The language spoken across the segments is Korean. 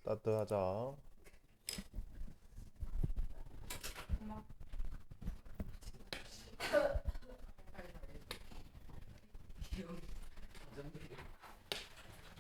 따뜻하자.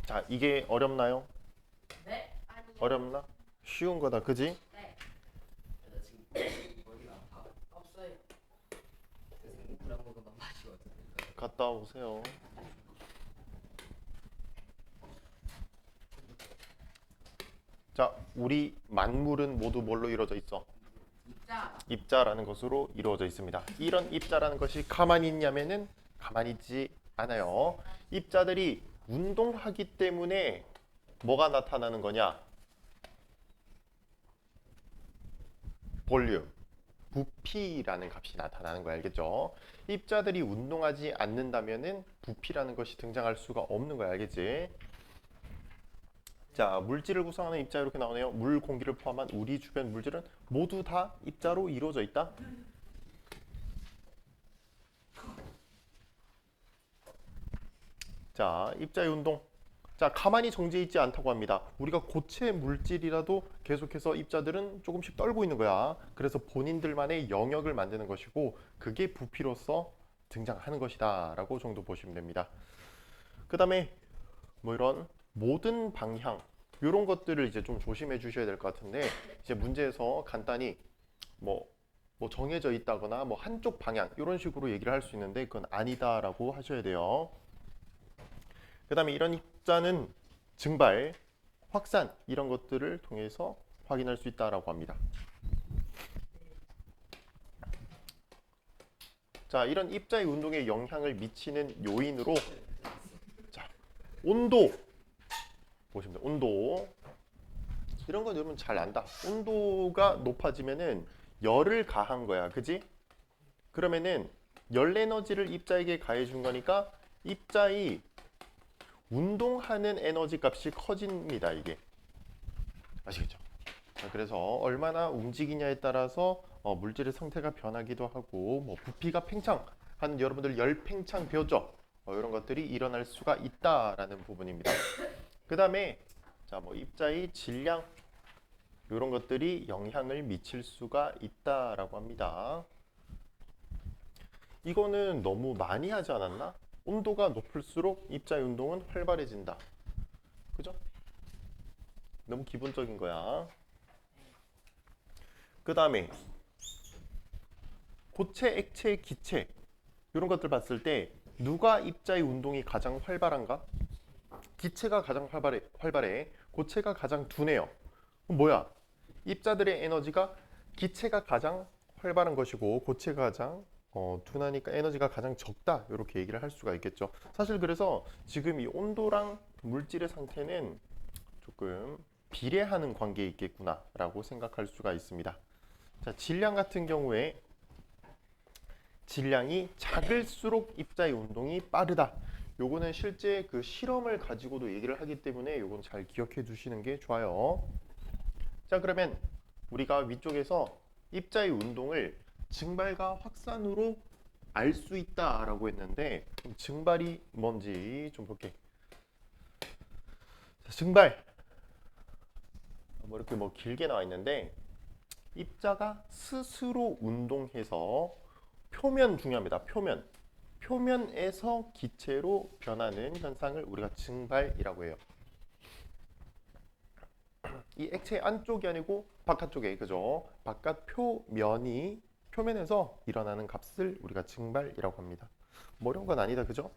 자, 이게 어렵나요? 네? 아니요. 어렵나? 쉬운 거다, 그지? 네. 나 지금 머리가 아파. 없어요. 그래서 물 한 모금만 마시거든. 갔다 오세요. 자, 우리 만물은 모두 뭘로 이루어져 있어? 입자. 입자라는 것으로 이루어져 있습니다. 이런 입자라는 것이 가만히 있냐면은 가만히 있지 않아요. 입자들이 운동하기 때문에 뭐가 나타나는 거냐? 볼륨, 부피라는 값이 나타나는 거 알겠죠? 입자들이 운동하지 않는다면은 부피라는 것이 등장할 수가 없는 거 알겠지? 자, 물질을 구성하는 입자 이렇게 나오네요. 물, 공기를 포함한 우리 주변 물질은 모두 다 입자로 이루어져 있다. 자, 입자의 운동. 자, 가만히 정지해 있지 않다고 합니다. 우리가 고체 물질이라도 계속해서 입자들은 조금씩 떨고 있는 거야. 그래서 본인들만의 영역을 만드는 것이고 그게 부피로서 등장하는 것이다 라고 정도 보시면 됩니다. 그 다음에 뭐 이런 모든 방향 이런 것들을 이제 좀 조심해 주셔야 될 것 같은데 이제 문제에서 간단히 뭐 정해져 있다거나 뭐 한쪽 방향 이런 식으로 얘기를 할 수 있는데 그건 아니다라고 하셔야 돼요. 그 다음에 이런 입자는 증발, 확산 이런 것들을 통해서 확인할 수 있다라고 합니다. 자, 이런 입자의 운동에 영향을 미치는 요인으로 자, 온도 보시면 돼요. 온도 이런 건 여러분 잘 안다. 온도가 높아지면은 열을 가한 거야, 그지? 그러면은 열 에너지를 입자에게 가해 준 거니까 입자의 운동하는 에너지 값이 커집니다, 이게. 아시겠죠? 자, 그래서 얼마나 움직이냐에 따라서 물질의 상태가 변하기도 하고 뭐 부피가 팽창하는 여러분들 열 팽창 배웠죠? 이런 것들이 일어날 수가 있다라는 부분입니다. 그 다음에 자, 뭐 입자의 질량 이런 것들이 영향을 미칠 수가 있다라고 합니다. 이거는 너무 많이 하지 않았나? 온도가 높을수록 입자의 운동은 활발해진다. 그죠? 너무 기본적인 거야. 그 다음에 고체, 액체, 기체 이런 것들 봤을 때 누가 입자의 운동이 가장 활발한가? 기체가 가장 활발해. 고체가 가장 둔해요. 그럼 뭐야? 입자들의 에너지가 기체가 가장 활발한 것이고 고체가 가장 둔하니까 에너지가 가장 적다 이렇게 얘기를 할 수가 있겠죠. 사실 그래서 지금 이 온도랑 물질의 상태는 조금 비례하는 관계에 있겠구나라고 생각할 수가 있습니다. 자, 질량 같은 경우에 질량이 작을수록 입자의 운동이 빠르다. 요거는 실제 그 실험을 가지고도 얘기를 하기 때문에 요건 잘 기억해 두시는 게 좋아요. 자, 그러면 우리가 위쪽에서 입자의 운동을 증발과 확산으로 알 수 있다라고 했는데 그럼 증발이 뭔지 좀 볼게. 자, 증발 뭐 이렇게 뭐 길게 나와 있는데 입자가 스스로 운동해서 표면 중요합니다. 표면에서 기체로 변하는 현상을 우리가 증발이라고 해요. 이 액체 안쪽이 아니고 바깥쪽에 그죠? 바깥 표면에서 일어나는 값을 우리가 증발이라고 합니다. 뭐 어려운 건 아니다, 그죠?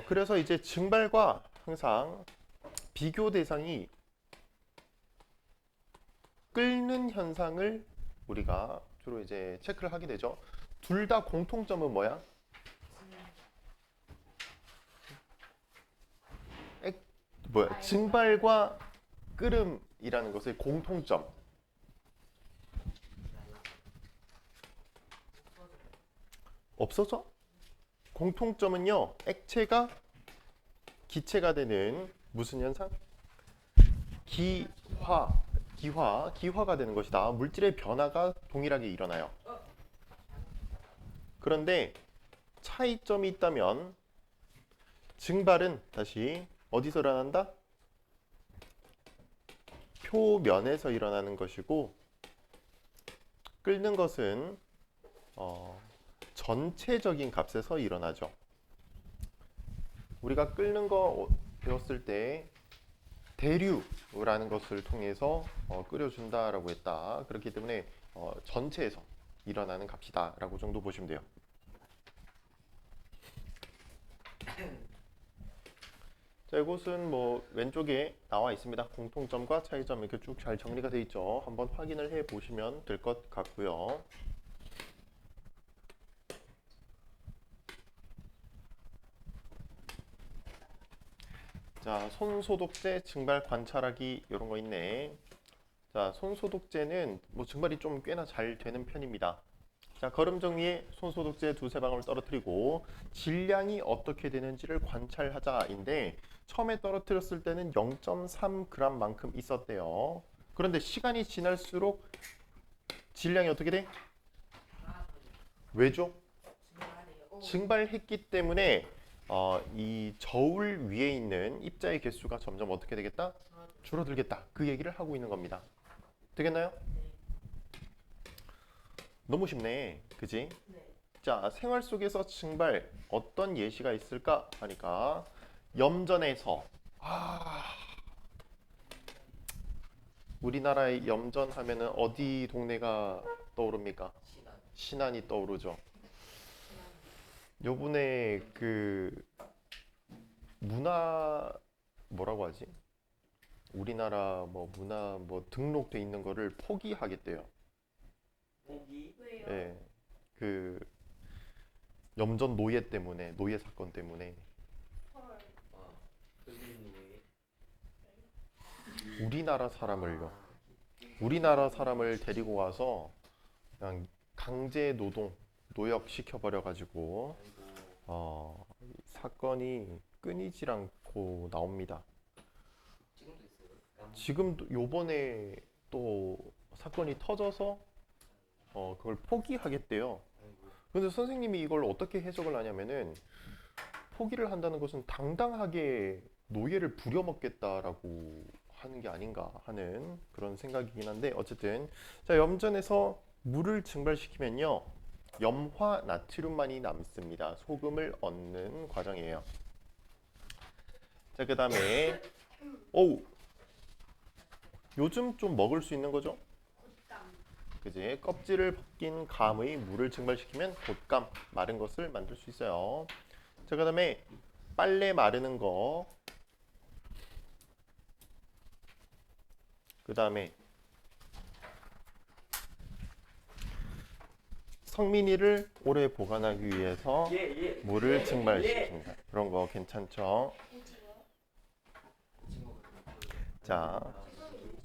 그래서 이제 증발과 항상 비교 대상이 끓는 현상을 우리가 주로 이제 체크를 하게 되죠. 둘 다 공통점은 뭐야? 증발과 끓음이라는 것의 공통점. 없어져? 공통점은요. 액체가 기체가 되는 무슨 현상? 기화가 되는 것이다. 물질의 변화가 동일하게 일어나요. 그런데 차이점이 있다면 증발은 다시 어디서 일어난다? 표면에서 일어나는 것이고 끓는 것은 전체적인 값에서 일어나죠. 우리가 끓는 거 배웠을 때 대류라는 것을 통해서 끓여준다라고 했다. 그렇기 때문에 전체에서 일어나는 값이다라고 정도 보시면 돼요. 자, 이곳은 뭐 왼쪽에 나와 있습니다. 공통점과 차이점 이렇게 쭉 잘 정리가 되어 있죠. 한번 확인을 해 보시면 될 것 같고요. 자, 손소독제, 증발 관찰하기 이런 거 있네. 자, 손소독제는 뭐 증발이 좀 꽤나 잘 되는 편입니다. 자, 걸음정 위에 손소독제 두세 방울 떨어뜨리고 질량이 어떻게 되는지를 관찰하자인데 처음에 떨어뜨렸을 때는 0.3g만큼 있었대요. 그런데 시간이 지날수록 질량이 어떻게 돼? 왜죠? 증발했기 때문에 이 저울 위에 있는 입자의 개수가 점점 어떻게 되겠다? 줄어들겠다. 그 얘기를 하고 있는 겁니다. 되겠나요? 너무 쉽네. 그지? 네. 자, 생활 속에서 증발 어떤 예시가 있을까 하니까 염전에서 우리나라의 염전 하면은 어디 동네가 떠오릅니까? 신안이 떠오르죠. 요번에 그 문화 뭐라고 하지? 우리나라 뭐 문화 뭐 등록돼 있는 거를 포기하겠대요. 고기. 왜요? 예. 그 염전 노예 때문에 노예 사건 때문에 헐. 아, 흑인 노예. 우리나라 사람을 데리고 와서 그냥 강제 노동 노역 시켜버려 가지고 아이고. 사건이 끊이질 않고 나옵니다. 지금도 있어요. 지금도 요번에 또 사건이 터져서 그걸 포기하겠대요. 아이고. 근데 선생님이 이걸 어떻게 해석을 하냐면은 포기를 한다는 것은 당당하게 노예를 부려먹겠다라고 하는 게 아닌가 하는 그런 생각이긴 한데 어쨌든 자, 염전에서 물을 증발시키면요 염화 나트륨만이 남습니다. 소금을 얻는 과정이에요. 자, 그 다음에 요즘 좀 먹을 수 있는 거죠? 곶감. 그지? 껍질을 벗긴 감의 물을 증발시키면 곶감 마른 것을 만들 수 있어요. 자, 그 다음에 빨래 마르는 거. 그 다음에 성민이를 오래 보관하기 위해서 물을 증발시킵니다. 그런 거 괜찮죠? 자,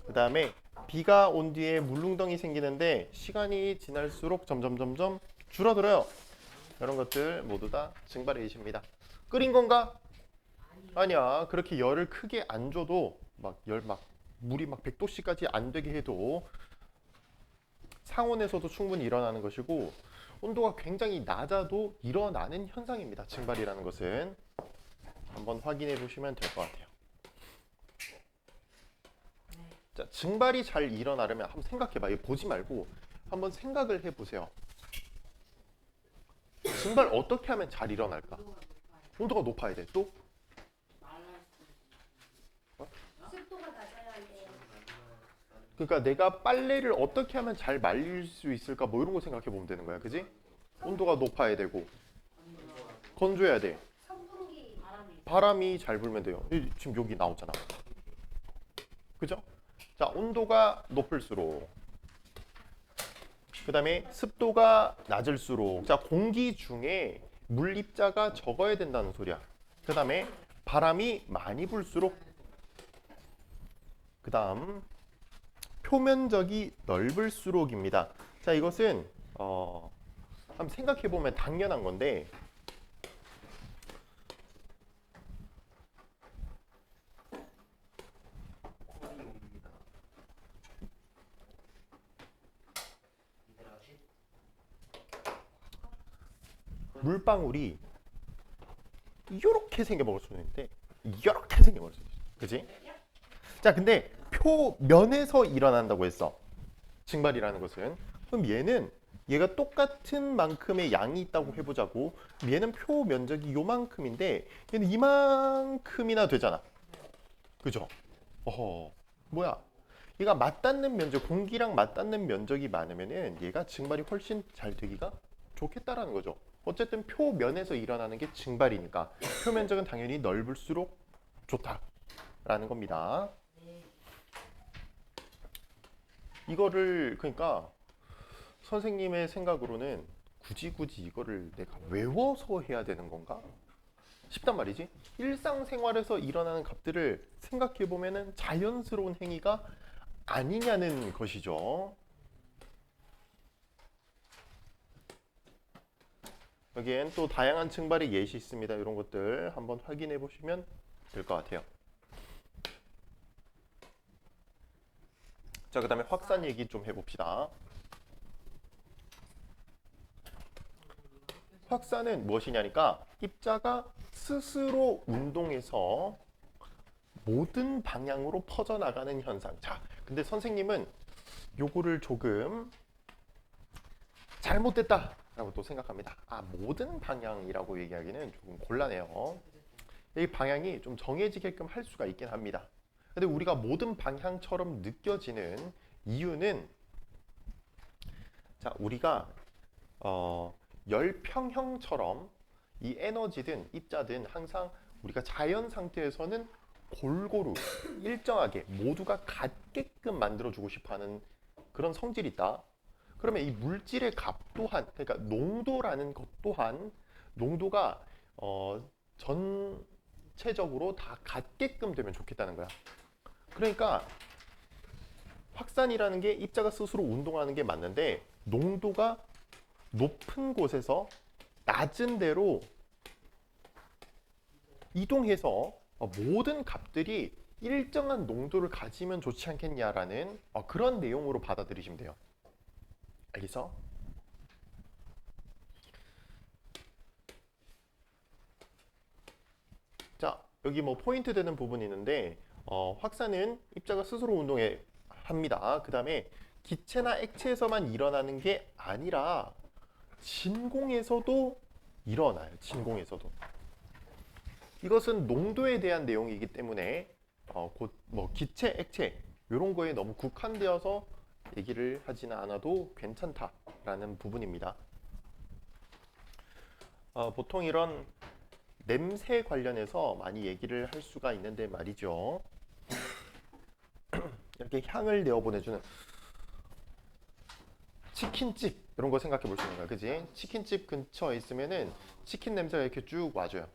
그 다음에 비가 온 뒤에 물웅덩이 생기는데 시간이 지날수록 점점 줄어들어요. 이런 것들 모두 다 증발의 예시입니다. 끓인 건가? 아니야. 그렇게 열을 크게 안 줘도 물이 100도씨까지 안 되게 해도 상온에서도 충분히 일어나는 것이고 온도가 굉장히 낮아도 일어나는 현상입니다. 증발이라는 것은 한번 확인해 보시면 될 것 같아요. 자, 증발이 잘 일어나려면 한번 생각해봐. 이거 보지 말고 한번 생각을 해보세요. 증발 어떻게 하면 잘 일어날까? 온도가 높아야 돼. 또? 습도가 낮아야 돼요. 그러니까 내가 빨래를 어떻게 하면 잘 말릴 수 있을까? 뭐 이런 거 생각해 보면 되는 거야. 그지? 온도가 높아야 되고 건조해야 돼. 선풍기. 바람이 잘 불면 돼요. 지금 여기 나오잖아. 그죠? 자, 온도가 높을수록 그 다음에 습도가 낮을수록 자, 공기 중에 물 입자가 적어야 된다는 소리야. 그 다음에 바람이 많이 불수록 그 다음 표면적이 넓을수록입니다. 자, 이것은 한번 생각해 보면 당연한 건데 물방울이 이렇게 생겨 먹을 수 있는데 이렇게 생겨 먹을 수 있어. 그지? 자, 근데 표면에서 일어난다고 했어. 증발이라는 것은. 그럼 얘가 똑같은 만큼의 양이 있다고 해보자고. 얘는 표 면적이 요만큼인데 얘는 이만큼이나 되잖아. 그죠? 뭐야? 얘가 맞닿는 면적, 공기랑 맞닿는 면적이 많으면은 얘가 증발이 훨씬 잘 되기가 좋겠다라는 거죠. 어쨌든 표면에서 일어나는 게 증발이니까 표 면적은 당연히 넓을수록 좋다라는 겁니다. 이거를 그러니까 선생님의 생각으로는 굳이 이거를 내가 외워서 해야 되는 건가 싶단 말이지. 일상생활에서 일어나는 값들을 생각해 보면은 자연스러운 행위가 아니냐는 것이죠. 여기엔 또 다양한 증발의 예시 있습니다. 이런 것들 한번 확인해 보시면 될 것 같아요. 자, 그 다음에 확산 얘기 좀 해봅시다. 확산은 무엇이냐니까 입자가 스스로 운동해서 모든 방향으로 퍼져나가는 현상. 자, 근데 선생님은 요거를 조금 잘못됐다라고 또 생각합니다. 모든 방향이라고 얘기하기는 조금 곤란해요. 이 방향이 좀 정해지게끔 할 수가 있긴 합니다. 근데 우리가 모든 방향처럼 느껴지는 이유는 자, 우리가 열평형처럼 이 에너지든 입자든 항상 우리가 자연 상태에서는 골고루 일정하게 모두가 같게끔 만들어주고 싶어하는 그런 성질이 있다. 그러면 이 물질의 값 또한, 그러니까 농도라는 것 또한 농도가 전체적으로 다 같게끔 되면 좋겠다는 거야. 그러니까 확산이라는 게 입자가 스스로 운동하는 게 맞는데 농도가 높은 곳에서 낮은 데로 이동해서 모든 값들이 일정한 농도를 가지면 좋지 않겠냐라는 그런 내용으로 받아들이시면 돼요. 알겠어? 자, 여기 뭐 포인트 되는 부분이 있는데 확산은 입자가 스스로 운동해 합니다. 그 다음에 기체나 액체에서만 일어나는 게 아니라 진공에서도 일어나요. 진공에서도. 이것은 농도에 대한 내용이기 때문에 곧 뭐 기체, 액체 이런 거에 너무 국한되어서 얘기를 하지는 않아도 괜찮다라는 부분입니다. 보통 이런 냄새 관련해서 많이 얘기를 할 수가 있는데 말이죠. 이렇게 향을 내어 보내주는 치킨집 이런 거 생각해 볼 수 있는 거야, 그지? 치킨집 근처에 있으면은 치킨 냄새가 이렇게 쭉 와줘요,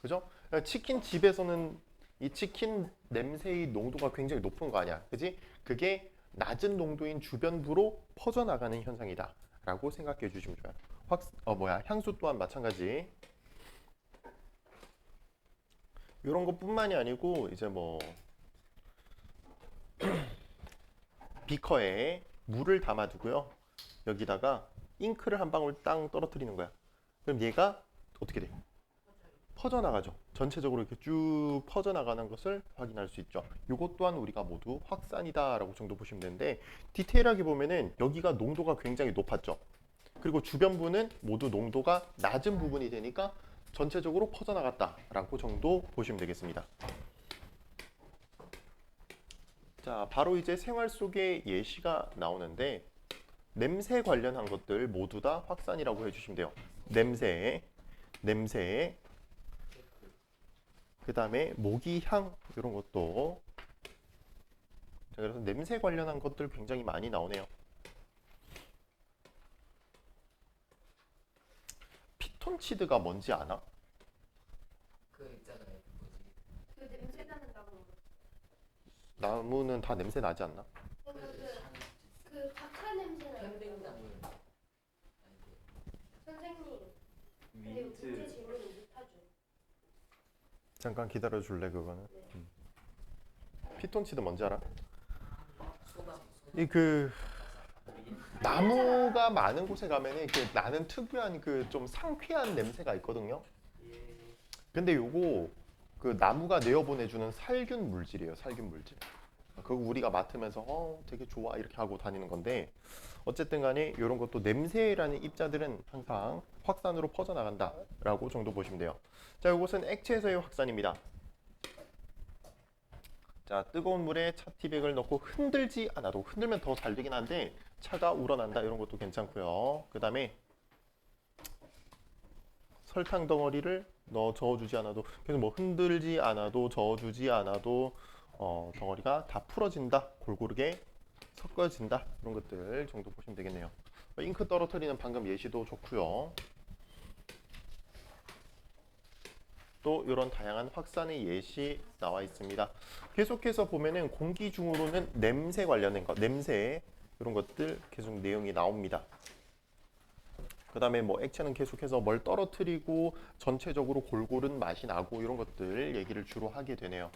그죠? 치킨집에서는 이 치킨 냄새의 농도가 굉장히 높은 거 아니야, 그지? 그게 낮은 농도인 주변부로 퍼져나가는 현상이다라고 생각해 주시면 좋아요. 향수 또한 마찬가지. 이런 것뿐만이 아니고 이제 뭐 비커에 물을 담아두고요. 여기다가 잉크를 한 방울 땅 떨어뜨리는 거야. 그럼 얘가 어떻게 돼? 퍼져나가죠. 전체적으로 이렇게 쭉 퍼져나가는 것을 확인할 수 있죠. 이것 또한 우리가 모두 확산이다라고 정도 보시면 되는데 디테일하게 보면은 여기가 농도가 굉장히 높았죠. 그리고 주변부는 모두 농도가 낮은 부분이 되니까 전체적으로 퍼져나갔다라고 정도 보시면 되겠습니다. 자, 바로 이제 생활 속의 예시가 나오는데 냄새 관련한 것들 모두 다 확산이라고 해주시면 돼요. 냄새, 그 다음에 모기, 향 이런 것도. 자, 그래서 냄새 관련한 것들 굉장히 많이 나오네요. 피톤치드가 뭔지 아나? 그 있잖아요. 그 냄새 나는 나무. 나무는 다 냄새 나지 않나? 그 박하 냄새 나는 편백나무. 선생님. 근데 문제 민트. 질문을 못하죠. 잠깐 기다려 줄래 그거는? 피톤치드 뭔지 알아? 소금. 이 그 나무가 많은 곳에 가면은 이렇게 나는 특유한 그 좀 상쾌한 냄새가 있거든요. 근데 요거 그 나무가 내어보내주는 살균 물질이에요. 살균 물질. 그거 우리가 맡으면서 되게 좋아 이렇게 하고 다니는 건데 어쨌든 간에 이런 것도 냄새라는 입자들은 항상 확산으로 퍼져나간다라고 정도 보시면 돼요. 자, 이것은 액체에서의 확산입니다. 자, 뜨거운 물에 차 티백을 넣고 흔들지 않아도 흔들면 더 잘 되긴 한데 차가 우러난다 이런 것도 괜찮고요. 그 다음에 설탕 덩어리를 저어주지 않아도 그래서 뭐 흔들지 않아도 저어주지 않아도 덩어리가 다 풀어진다 골고루게 섞어진다 이런 것들 정도 보시면 되겠네요. 잉크 떨어뜨리는 방금 예시도 좋고요. 또 이런 다양한 확산의 예시 나와 있습니다. 계속해서 보면은 공기 중으로는 냄새 관련된 것, 냄새 이런 것들 계속 내용이 나옵니다. 그 다음에 뭐 액체는 계속해서 뭘 떨어뜨리고 전체적으로 골고른 맛이 나고 이런 것들 얘기를 주로 하게 되네요.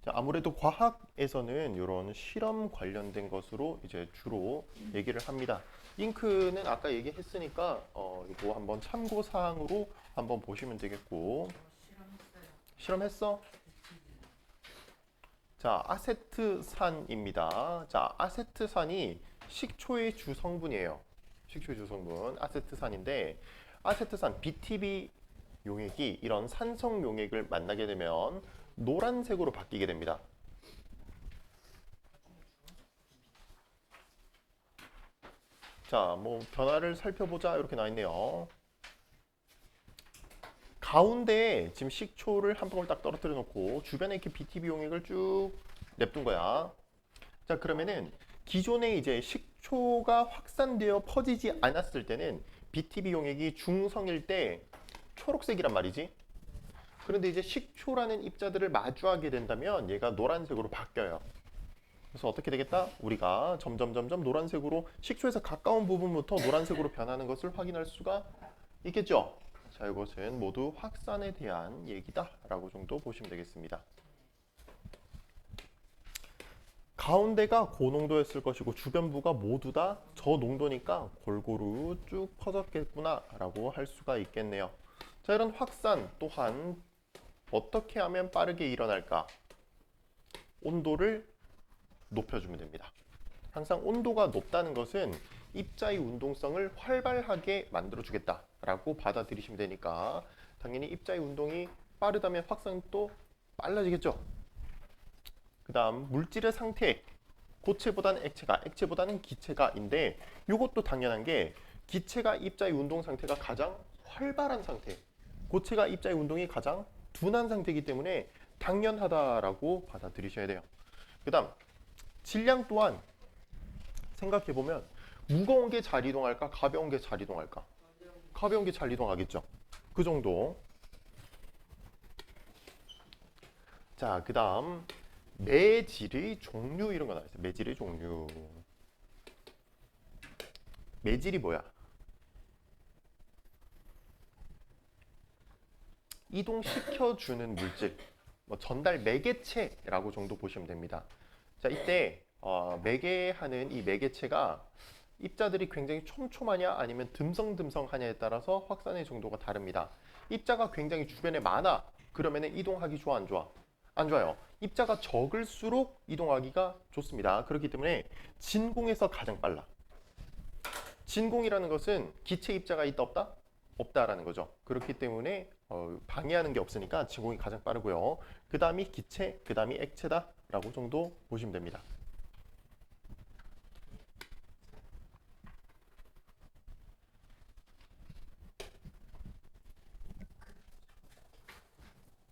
자, 아무래도 과학에서는 이런 실험 관련된 것으로 이제 주로 얘기를 합니다. 잉크는 아까 얘기했으니까 이거 한번 참고 사항으로 한번 보시면 되겠고. 실험했어? 자, 아세트산입니다. 자, 아세트산이 식초의 주성분이에요. 식초의 주성분 아세트산인데 아세트산 BTB 용액이 이런 산성 용액을 만나게 되면 노란색으로 바뀌게 됩니다. 자, 뭐 변화를 살펴보자 이렇게 나와 있네요. 가운데에 지금 식초를 한 방울 딱 떨어뜨려 놓고 주변에 이렇게 BTB 용액을 쭉 냅둔 거야. 자, 그러면은 기존에 이제 식초가 확산되어 퍼지지 않았을 때는 BTB 용액이 중성일 때 초록색이란 말이지. 그런데 이제 식초라는 입자들을 마주하게 된다면 얘가 노란색으로 바뀌어요. 그래서 어떻게 되겠다? 우리가 점점 노란색으로 식초에서 가까운 부분부터 노란색으로 변하는 것을 확인할 수가 있겠죠. 자, 이것은 모두 확산에 대한 얘기다라고 정도 보시면 되겠습니다. 가운데가 고농도였을 것이고 주변부가 모두 다 저농도니까 골고루 쭉 퍼졌겠구나라고 할 수가 있겠네요. 자, 이런 확산 또한 어떻게 하면 빠르게 일어날까? 온도를 높여주면 됩니다. 항상 온도가 높다는 것은 입자의 운동성을 활발하게 만들어주겠다라고 받아들이시면 되니까 당연히 입자의 운동이 빠르다면 확산도 빨라지겠죠. 그 다음 물질의 상태, 고체보다는 액체가, 액체보다는 기체가인데 이것도 당연한 게 기체가 입자의 운동 상태가 가장 활발한 상태, 고체가 입자의 운동이 가장 둔한 상태이기 때문에 당연하다라고 받아들이셔야 돼요. 그 다음 질량 또한 생각해보면 무거운 게 잘 이동할까? 가벼운 게 잘 이동할까? 가벼운 게 잘 이동하겠죠. 그 정도. 자, 그 다음 매질의 종류 이런 거 나와 있어요. 매질의 종류. 매질이 뭐야? 이동시켜주는 물질, 뭐 전달 매개체라고 정도 보시면 됩니다. 자, 이때 매개하는 이 매개체가 입자들이 굉장히 촘촘하냐 아니면 듬성듬성하냐에 따라서 확산의 정도가 다릅니다. 입자가 굉장히 주변에 많아. 그러면 이동하기 좋아 안 좋아? 안 좋아요. 입자가 적을수록 이동하기가 좋습니다. 그렇기 때문에 진공에서 가장 빨라. 진공이라는 것은 기체 입자가 있다 없다? 없다라는 거죠. 그렇기 때문에 방해하는 게 없으니까 진공이 가장 빠르고요. 그 다음이 기체, 그 다음이 액체다라고 정도 보시면 됩니다.